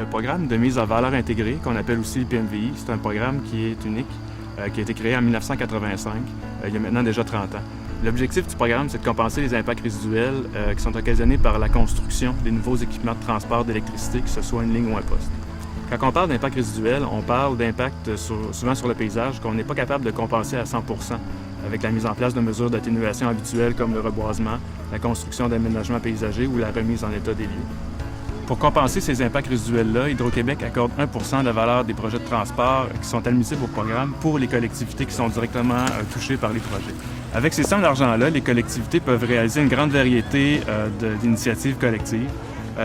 Le programme de mise en valeur intégrée, qu'on appelle aussi le PMVI, c'est un programme qui est unique, qui a été créé en 1985, il y a maintenant déjà 30 ans. L'objectif du programme, c'est de compenser les impacts résiduels qui sont occasionnés par la construction des nouveaux équipements de transport d'électricité, que ce soit une ligne ou un poste. Quand on parle d'impact résiduel, on parle d'impact souvent sur le paysage qu'on n'est pas capable de compenser à 100 % avec la mise en place de mesures d'atténuation habituelles comme le reboisement, la construction d'aménagements paysagers ou la remise en état des lieux. Pour compenser ces impacts résiduels-là, Hydro-Québec accorde 1 % de la valeur des projets de transport qui sont admissibles au programme pour les collectivités qui sont directement touchées par les projets. Avec ces sommes d'argent-là, les collectivités peuvent réaliser une grande variété d'initiatives collectives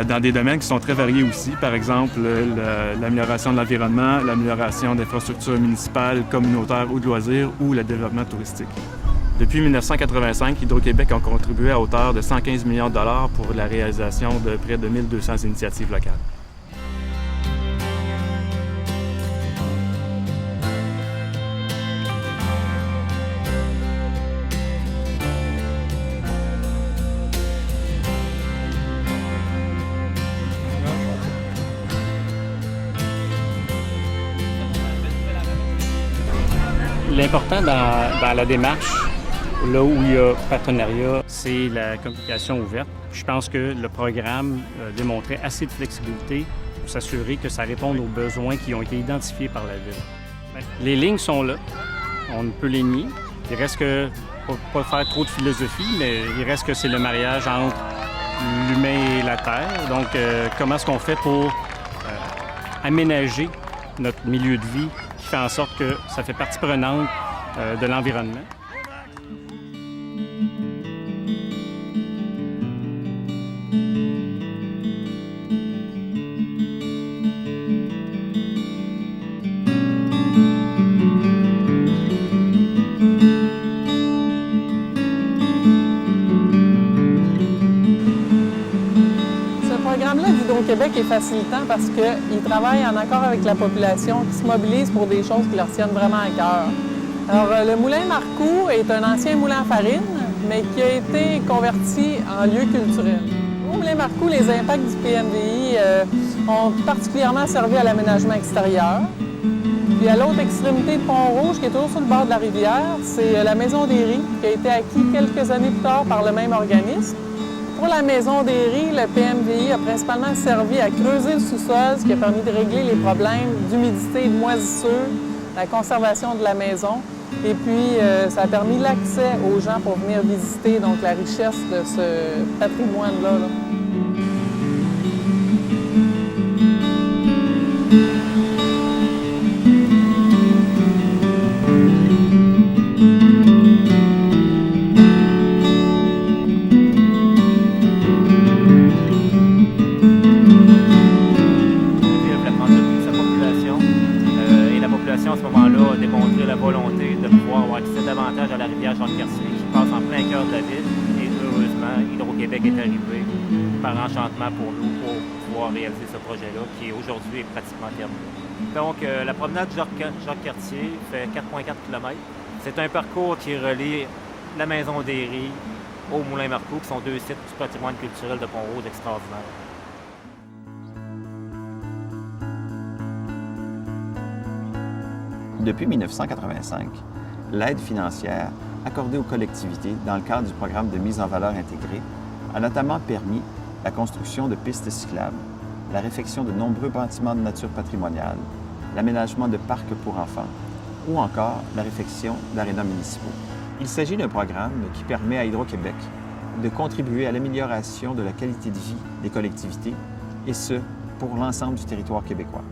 dans des domaines qui sont très variés aussi, par exemple l'amélioration de l'environnement, l'amélioration d'infrastructures municipales, communautaires ou de loisirs ou le développement touristique. Depuis 1985, Hydro-Québec a contribué à hauteur de 115 millions de dollars pour la réalisation de près de 1200 initiatives locales. L'important dans la démarche, là où il y a partenariat, c'est la communication ouverte. Je pense que le programme démontrait assez de flexibilité pour s'assurer que ça réponde aux besoins qui ont été identifiés par la Ville. Les lignes sont là, on ne peut les nier. Il reste que, pas faire trop de philosophie, mais il reste que c'est le mariage entre l'humain et la terre. Donc, comment est-ce qu'on fait pour aménager notre milieu de vie qui fait en sorte que ça fait partie prenante de l'environnement. Ce programme-là d'Hydro-Québec est facilitant parce qu'il travaille en accord avec la population qui se mobilise pour des choses qui leur tiennent vraiment à cœur. Alors, le moulin Marcoux est un ancien moulin à farine, mais qui a été converti en lieu culturel. Au moulin Marcoux, les impacts du PMVI ont particulièrement servi à l'aménagement extérieur. Puis à l'autre extrémité de Pont-Rouge, qui est toujours sur le bord de la rivière, c'est la Maison des Ries, qui a été acquis quelques années plus tard par le même organisme. Pour la Maison des Ries, le PMVI a principalement servi à creuser le sous-sol, ce qui a permis de régler les problèmes d'humidité et de moisissure, la conservation de la maison. Et puis, ça a permis l'accès aux gens pour venir visiter donc, la richesse de ce patrimoine-là. À ce moment-là, a démontré la volonté de pouvoir avoir accès davantage à la rivière Jacques-Cartier qui passe en plein cœur de la ville. Et heureusement, Hydro-Québec est arrivé par enchantement pour nous pour pouvoir réaliser ce projet-là qui aujourd'hui est pratiquement terminé. Donc, la promenade Jacques-Cartier fait 4,4 km. C'est un parcours qui relie la Maison des Ries au Moulin Marcoux, qui sont deux sites du patrimoine culturel de Pont-Rouge extraordinaires. Depuis 1985, l'aide financière accordée aux collectivités dans le cadre du programme de mise en valeur intégrée a notamment permis la construction de pistes cyclables, la réfection de nombreux bâtiments de nature patrimoniale, l'aménagement de parcs pour enfants ou encore la réfection d'arénas municipaux. Il s'agit d'un programme qui permet à Hydro-Québec de contribuer à l'amélioration de la qualité de vie des collectivités et ce, pour l'ensemble du territoire québécois.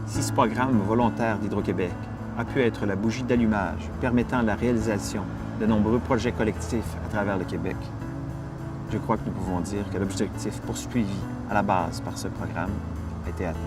Si ce programme volontaire d'Hydro-Québec a pu être la bougie d'allumage permettant la réalisation de nombreux projets collectifs à travers le Québec, je crois que nous pouvons dire que l'objectif poursuivi à la base par ce programme a été atteint.